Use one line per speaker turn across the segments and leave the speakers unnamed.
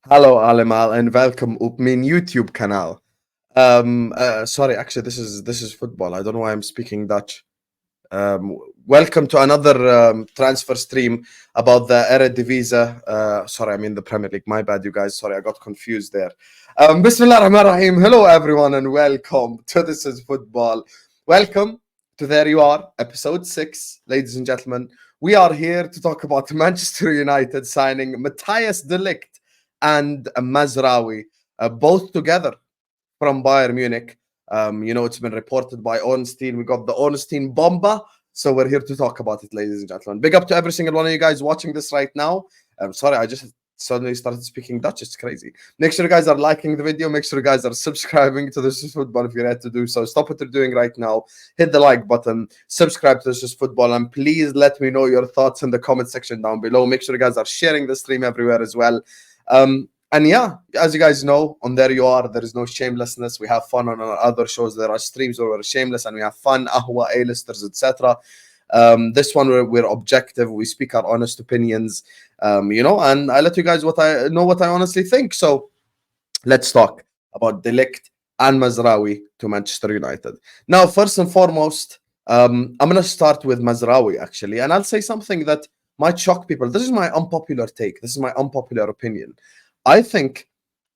Hallo allemaal en welkom op mijn YouTube kanaal. Sorry, actually, this is football. I don't know why I'm speaking Dutch. Welcome to another transfer stream about the Eredivisie. Sorry, I mean the Premier League. My bad, you guys. Sorry, I got confused there. Bismillah ar-Rahman ar-Rahim. Hello, everyone, and welcome to This is Football. Welcome to There You Are, episode 6, ladies and gentlemen. We are here to talk about Manchester United signing Matthijs de Ligt and Mazraoui, both together from Bayern Munich. It's been reported by Ornstein. We got the Ornstein bomba. So we're here to talk about it, ladies and gentlemen. Big up to every single one of you guys watching this right now. I'm sorry, I just suddenly started speaking Dutch. It's crazy. Make sure you guys are liking the video. Make sure you guys are subscribing to This is Football if you're ready to do so. Stop what you're doing right now. Hit the like button. Subscribe to This is Football. And please let me know your thoughts in the comment section down below. Make sure you guys are sharing the stream everywhere as well. And yeah, as you guys know, on There You Are, there is no shamelessness. We have fun on our other shows. There are streams where we're shameless and we have fun, ahwa, A-listers, etc. This one we're objective. We speak our honest opinions, and I let you guys what I honestly think. So let's talk about De Ligt and Mazraoui to Manchester United. Now, first and foremost, I'm going to start with Mazraoui, actually, and I'll say something that might shock people. This is my unpopular take. This is my unpopular opinion. I think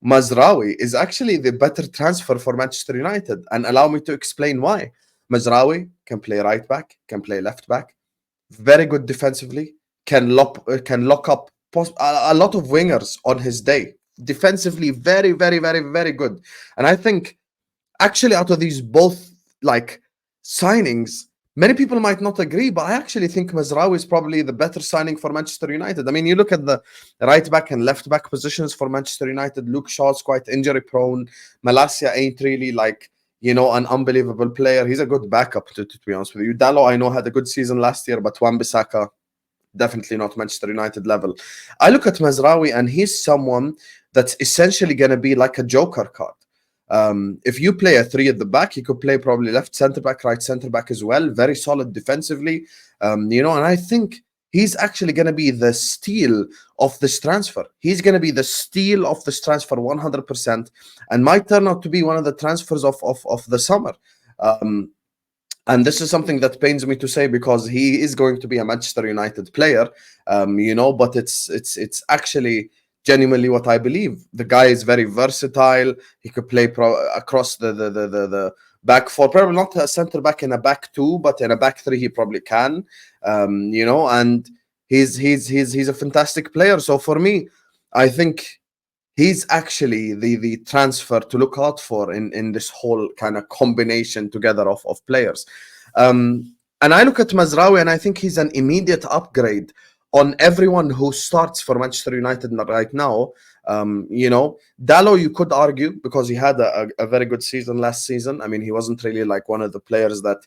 Mazraoui is actually the better transfer for Manchester United, and allow me to explain why. Mazraoui can play right back, can play left back, very good defensively, can lock up a lot of wingers on his day. Defensively, very, very, very, very good. And I think actually out of these both like signings, many people might not agree, but I actually think Mazraoui is probably the better signing for Manchester United. I mean, you look at the right back and left back positions for Manchester United. Luke Shaw's quite injury prone. Malacia ain't really an unbelievable player. He's a good backup, to be honest with you. Dalot, I know, had a good season last year, but Wan-Bissaka, definitely not Manchester United level. I look at Mazraoui and he's someone that's essentially going to be like a joker card. If you play a 3 at the back, he could play probably left centre back, right centre back as well. Very solid defensively, and I think he's actually going to be the steal of this transfer. He's going to be the steal of this transfer 100%, and might turn out to be one of the transfers of the summer. And this is something that pains me to say because he is going to be a Manchester United player, but it's actually genuinely what I believe. The guy is very versatile. He could play across the back four, probably not a center back in a back two, but in a back three he probably can. And he's a fantastic player. So for me, I think he's actually the transfer to look out for in this whole kind of combination together of players. And I look at Mazraoui and I think he's an immediate upgrade on everyone who starts for Manchester United right now. Dalot, you could argue, because he had a very good season last season. I mean, he wasn't really like one of the players that,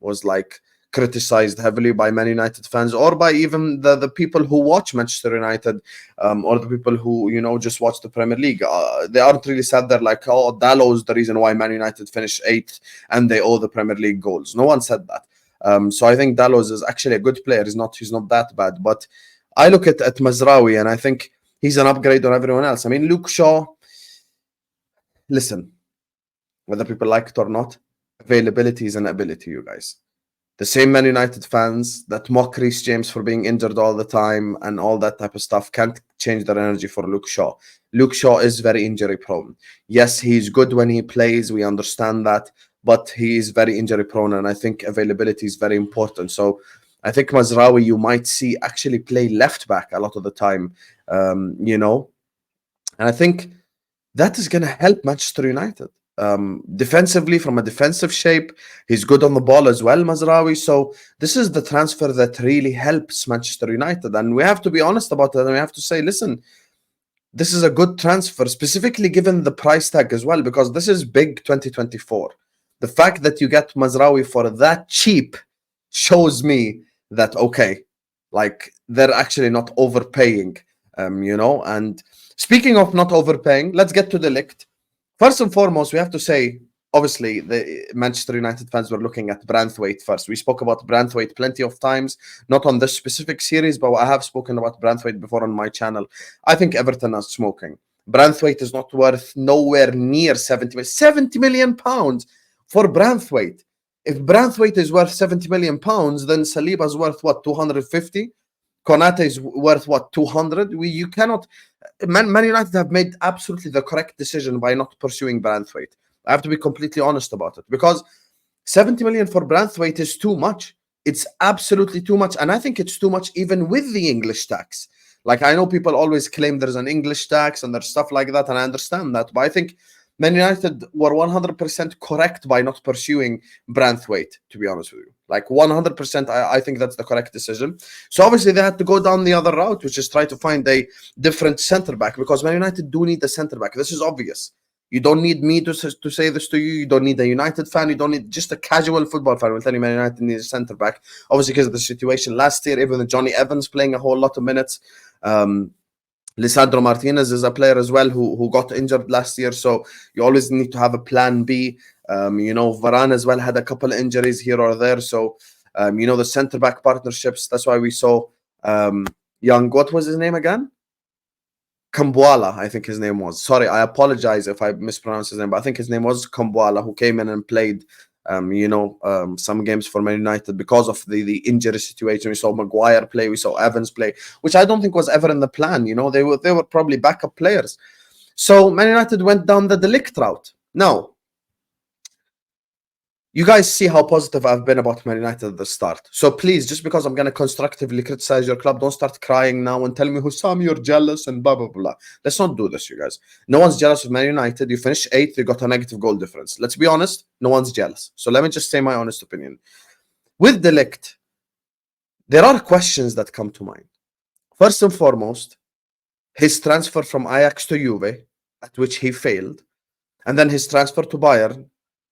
was like criticized heavily by Man United fans or by even the people who watch Manchester United, or the people who, just watch the Premier League. They aren't really said there like, oh, Dalot is the reason why Man United finished 8th and they owe the Premier League goals. No one said that. So I think Dalot is actually a good player. He's not that bad. But I look at Mazraoui and I think he's an upgrade on everyone else. I mean, Luke Shaw, listen, whether people like it or not, availability is an ability, you guys. The same Man United fans that mock Reece James for being injured all the time and all that type of stuff can't change their energy for Luke Shaw. Luke Shaw is very injury prone. Yes, he's good when he plays. We understand that. But he is very injury prone, and I think availability is very important. So I think Mazraoui, you might see actually play left back a lot of the time, and I think that is going to help Manchester United. Defensively, from a defensive shape, he's good on the ball as well, Mazraoui. So this is the transfer that really helps Manchester United. And we have to be honest about that. And we have to say, listen, this is a good transfer, specifically given the price tag as well, because this is big 2024. The fact that you get Mazraoui for that cheap shows me that, okay, like they're actually not overpaying, And speaking of not overpaying, let's get to De Ligt. First and foremost, we have to say obviously the Manchester United fans were looking at Branthwaite first. We spoke about Branthwaite plenty of times, not on this specific series, but I have spoken about Branthwaite before on my channel. I think Everton are smoking. Branthwaite is not worth nowhere near 70 million pounds for Branthwaite. If Branthwaite is worth 70 million pounds, then Saliba is worth what, 250? Konate is worth what, 200? You cannot. Man United have made absolutely the correct decision by not pursuing Branthwaite. I have to be completely honest about it, because 70 million for Branthwaite is too much. It's absolutely too much. And I think it's too much even with the English tax. Like, I know people always claim there's an English tax and there's stuff like that, and I understand that. But I think Man United were 100% correct by not pursuing Branthwaite, to be honest with you. Like 100%, I think that's the correct decision. So obviously they had to go down the other route, which is try to find a different centre-back, because Man United do need a centre-back. This is obvious. You don't need me to say this to you. You don't need a United fan. You don't need just a casual football fan will tell you Man United needs a centre-back. Obviously because of the situation last year, even with Johnny Evans playing a whole lot of minutes. Lisandro Martinez is a player as well who got injured last year, so you always need to have a plan B. Varane as well had a couple of injuries here or there, so the centre back partnerships. That's why we saw young. What was his name again? Kambuala, I think his name was. Sorry, I apologize if I mispronounced his name, but I think his name was Kambuala, who came in and played some games for Man United because of the injury situation. We saw Maguire play, we saw Evans play, which I don't think was ever in the plan. They were probably backup players. So Man United went down the Ligt route. Now, you guys see how positive I've been about Man United at the start. So please, just because I'm going to constructively criticize your club, don't start crying now and tell me, Hussam, you're jealous and blah, blah, blah. Let's not do this, you guys. No one's jealous of Man United. You finished 8th, you got a negative goal difference. Let's be honest, no one's jealous. So let me just say my honest opinion. With De Ligt, there are questions that come to mind. First and foremost, his transfer from Ajax to Juve, at which he failed, and then his transfer to Bayern,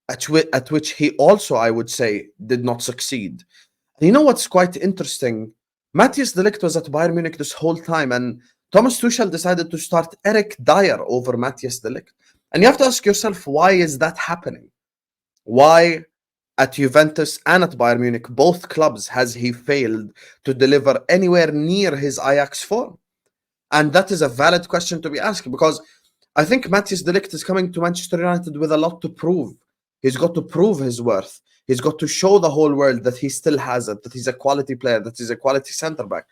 at which he also, I would say, did not succeed. And you know what's quite interesting? Matthijs de Ligt was at Bayern Munich this whole time, and Thomas Tuchel decided to start Eric Dyer over Matthijs de Ligt. And you have to ask yourself, why is that happening? Why at Juventus and at Bayern Munich, both clubs, has he failed to deliver anywhere near his Ajax form? And that is a valid question to be asked, because I think Matthijs de Ligt is coming to Manchester United with a lot to prove. He's got to prove his worth. He's got to show the whole world that he still has it, that he's a quality player, that he's a quality centre-back.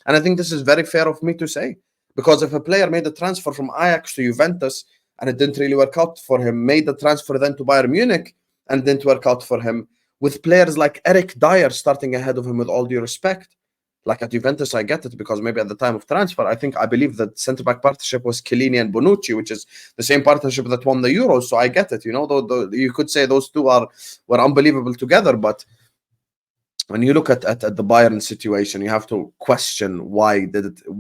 And I think this is very fair of me to say, because if a player made a transfer from Ajax to Juventus and it didn't really work out for him, made the transfer then to Bayern Munich and it didn't work out for him, with players like Eric Dyer starting ahead of him, with all due respect, like at Juventus, I get it, because maybe at the time of transfer, I believe that centre-back partnership was Chiellini and Bonucci, which is the same partnership that won the Euros. So I get it. You could say those two were unbelievable together, but when you look at the Bayern situation, you have to question why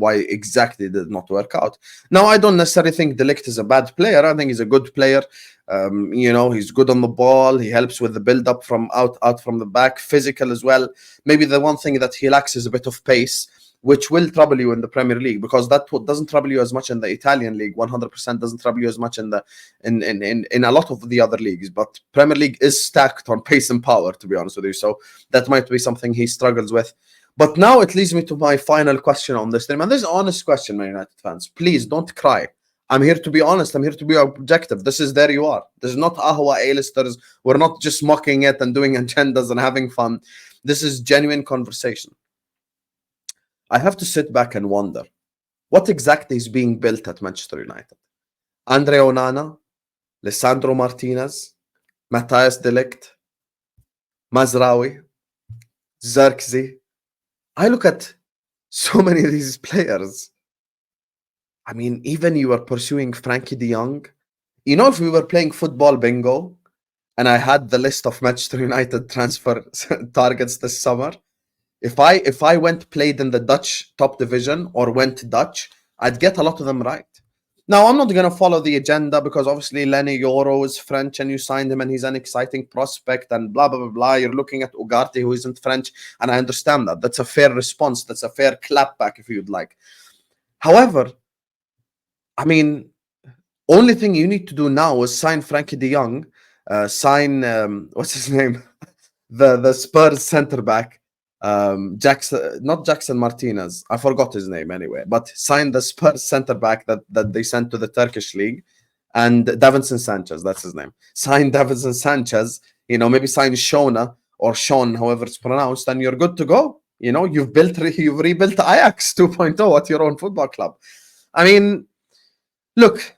exactly did it not work out. Now, I don't necessarily think De Ligt is a bad player. I think he's a good player. He's good on the ball. He helps with the build-up from out from the back, physical as well. Maybe the one thing that he lacks is a bit of pace, which will trouble you in the Premier League, because that doesn't trouble you as much in the Italian league. 100% doesn't trouble you as much in a lot of the other leagues. But Premier League is stacked on pace and power, to be honest with you. So that might be something he struggles with. But now it leads me to my final question on this stream, and this is an honest question, Man United fans. Please don't cry. I'm here to be honest. I'm here to be objective. This is There You Are. This is not Ahwa A-listers. We're not just mocking it and doing agendas and having fun. This is genuine conversation. I have to sit back and wonder, what exactly is being built at Manchester United? Andre Onana, Lisandro Martinez, Matthijs de Ligt, Mazraoui, Zirkzee. I look at so many of these players. I mean, even you were pursuing Frankie de Jong. If we were playing football bingo and I had the list of Manchester United transfer targets this summer, if I played in the Dutch top division or went Dutch, I'd get a lot of them right. Now, I'm not going to follow the agenda, because obviously Lenny Yoro is French and you signed him and he's an exciting prospect and blah, blah, blah, blah. You're looking at Ugarte, who isn't French, and I understand that. That's a fair response. That's a fair clapback, if you'd like. However, I mean, only thing you need to do now is sign Frankie de Jong sign what's his name, the Spurs center back, Jackson, not Jackson Martinez. I forgot his name anyway. But sign the Spurs center back that they sent to the Turkish league, and Davinson Sanchez. That's his name. Sign Davinson Sanchez. Maybe sign Shona or Sean, however it's pronounced, and you're good to go. You've rebuilt Ajax 2.0 at your own football club. I mean, look,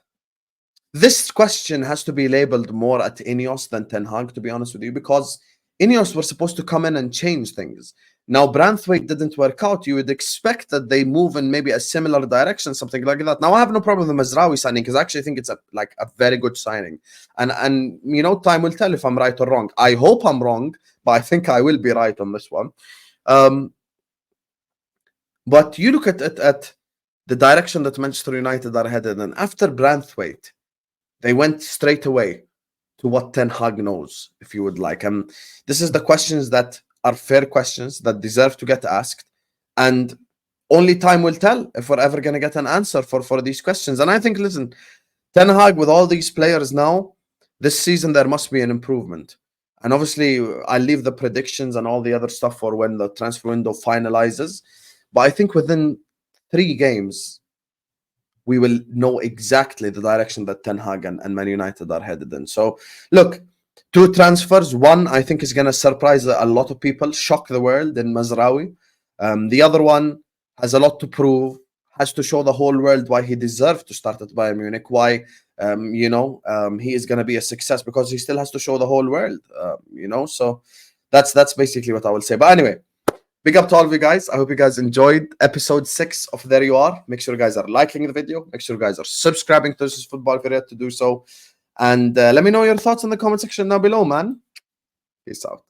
this question has to be labeled more at Ineos than Ten Hag, to be honest with you, because Ineos were supposed to come in and change things. Now, Branthwaite didn't work out. You would expect that they move in maybe a similar direction, something like that. Now, I have no problem with the Mazraoui signing because I actually think it's a very good signing. And time will tell if I'm right or wrong. I hope I'm wrong, but I think I will be right on this one. But you look at the direction that Manchester United are headed, and after Branthwaite, they went straight away to what Ten Hag knows, if you would like. And this is the questions that are fair questions that deserve to get asked. And only time will tell if we're ever going to get an answer for these questions. And I think, listen, Ten Hag, with all these players now, this season there must be an improvement. And obviously, I'll leave the predictions and all the other stuff for when the transfer window finalizes. But I think within 3 games, we will know exactly the direction that Ten Hag and Man United are headed in. So, look, 2 transfers. One, I think, is going to surprise a lot of people, shock the world in Mazraoui. The other one has a lot to prove, has to show the whole world why he deserved to start at Bayern Munich, why, he is going to be a success, because he still has to show the whole world, So that's basically what I will say. But anyway, big up to all of you guys. I hope you guys enjoyed episode 6 of There You Are. Make sure you guys are liking the video. Make sure you guys are subscribing to This Is Football if you're yet to do so. And let me know your thoughts in the comment section down below, man. Peace out.